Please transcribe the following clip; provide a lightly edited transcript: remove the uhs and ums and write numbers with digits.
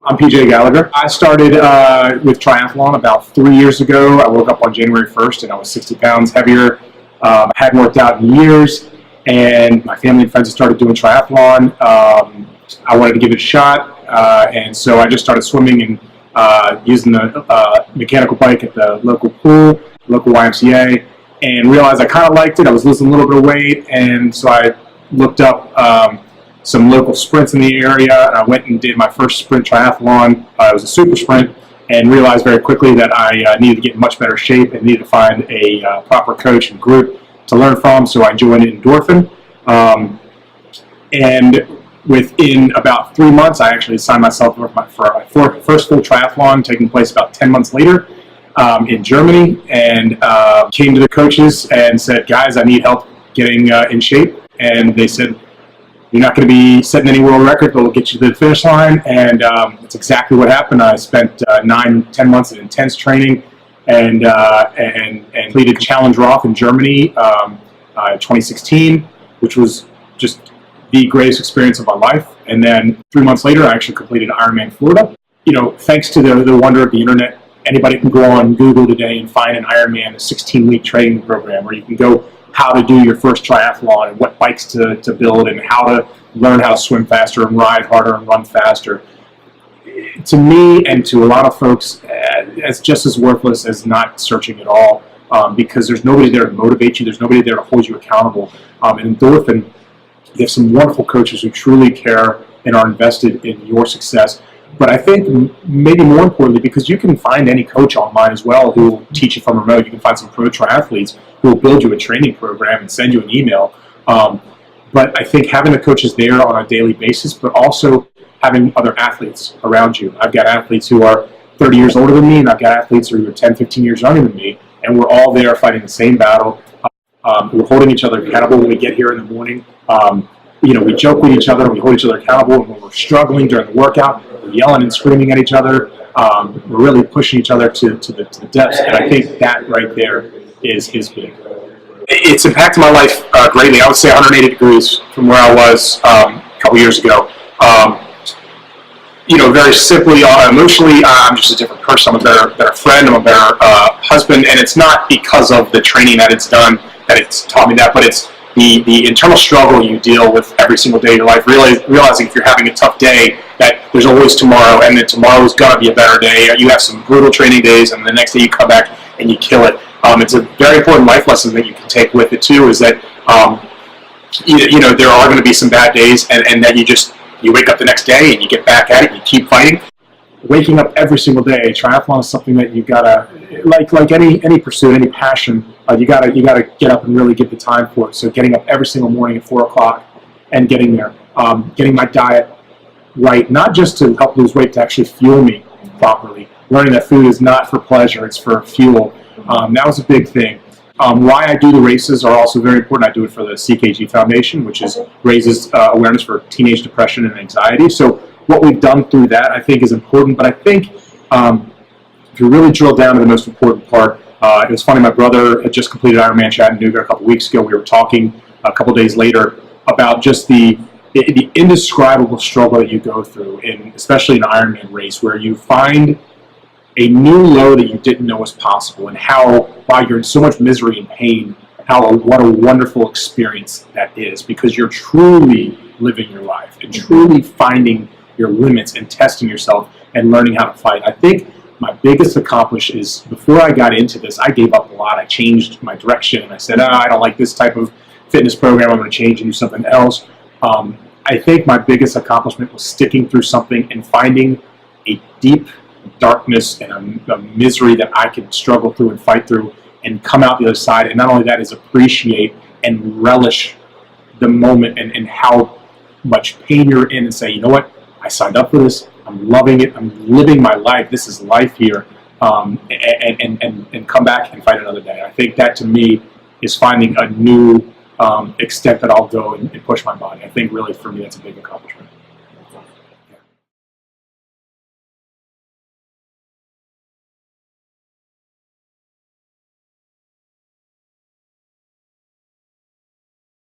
I'm PJ Gallagher. I started with triathlon about 3 years ago. I woke up on January 1st and I was 60 pounds heavier. I hadn't worked out in years, and my family and friends started doing triathlon. I wanted to give it a shot, and so I just started swimming and using the mechanical bike at the local pool, local YMCA, and realized I kind of liked it. I was losing a little bit of weight, and so I looked up some local sprints in the area, and I went and did my first sprint triathlon. It was a super sprint, and realized very quickly that I needed to get in much better shape and needed to find a proper coach and group to learn from, so I joined Endorphin. And within about 3 months, I actually signed myself up for my first full triathlon, taking place about 10 months later in Germany, and came to the coaches and said, guys, I need help getting in shape. And they said, you're not going to be setting any world record, but we'll get you to the finish line. And that's exactly what happened. I spent 9-10 months of intense training and completed Challenge Roth in Germany in 2016, which was just the greatest experience of my life. And then 3 months later, I actually completed Ironman Florida. You know, thanks to the wonder of the internet, anybody can go on Google today and find an Ironman, a 16-week training program where you can go how to do your first triathlon and what bikes to build and how to learn how to swim faster and ride harder and run faster. To me and to a lot of folks, it's just as worthless as not searching at all, because there's nobody there to motivate you. There's nobody there to hold you accountable. In Endorphin, you have some wonderful coaches who truly care and are invested in your success. But I think maybe more importantly, because you can find any coach online as well who will teach you from remote. You can find some pro triathletes who will build you a training program and send you an email. But I think having the coaches there on a daily basis, but also having other athletes around you. I've got athletes who are 30 years older than me, and I've got athletes who are 10, 15 years younger than me, and we're all there fighting the same battle. We're holding each other accountable when we get here in the morning. You know, we joke with each other and we hold each other accountable, and when we're struggling during the workout, we're yelling and screaming at each other. We're really pushing each other to the depths, and I think that right there is big. It's impacted my life greatly. I would say 180 degrees from where I was a couple years ago. You know, very simply, emotionally, I'm just a different person. I'm a better friend. I'm a better husband, and it's not because of the training that it's done that it's taught me that, but it's the internal struggle you deal with every single day of your life, realizing if you're having a tough day that there's always tomorrow, and that tomorrow's going to be a better day. You have some brutal training days, and the next day you come back and you kill it. It's a very important life lesson that you can take with it too, is that you know, there are going to be some bad days, and then you wake up the next day and you get back at it and you keep fighting. Waking up every single day, triathlon is something that you've got to, like any pursuit, any passion, you gotta get up and really give the time for it. So getting up every single morning at 4 o'clock and getting there, getting my diet right, not just to help lose weight, to actually fuel me properly. Learning that food is not for pleasure, it's for fuel. That was a big thing. Why I do the races are also very important. I do it for the CKG Foundation, which raises awareness for teenage depression and anxiety. So what we've done through that, I think, is important. But I think if you really drill down to the most important part, it was funny, my brother had just completed Ironman Chattanooga a couple weeks ago. We were talking a couple days later about just the indescribable struggle that you go through, especially in an Ironman race, where you find a new low that you didn't know was possible, and how, while you're in so much misery and pain, what a wonderful experience that is, because you're truly living your life and truly finding your limits and testing yourself and learning how to fight. I think my biggest accomplishment is, before I got into this, I gave up a lot. I changed my direction, and I said, I don't like this type of fitness program. I'm going to change and do something else. I think my biggest accomplishment was sticking through something and finding a deep darkness and a misery that I could struggle through and fight through and come out the other side. And not only that, is appreciate and relish the moment and how much pain you're in, and say, you know what, I signed up for this. I'm loving it. I'm living my life. This is life here. And come back and fight another day. I think that, to me, is finding a new extent that I'll go and push my body. I think really, for me, that's a big accomplishment.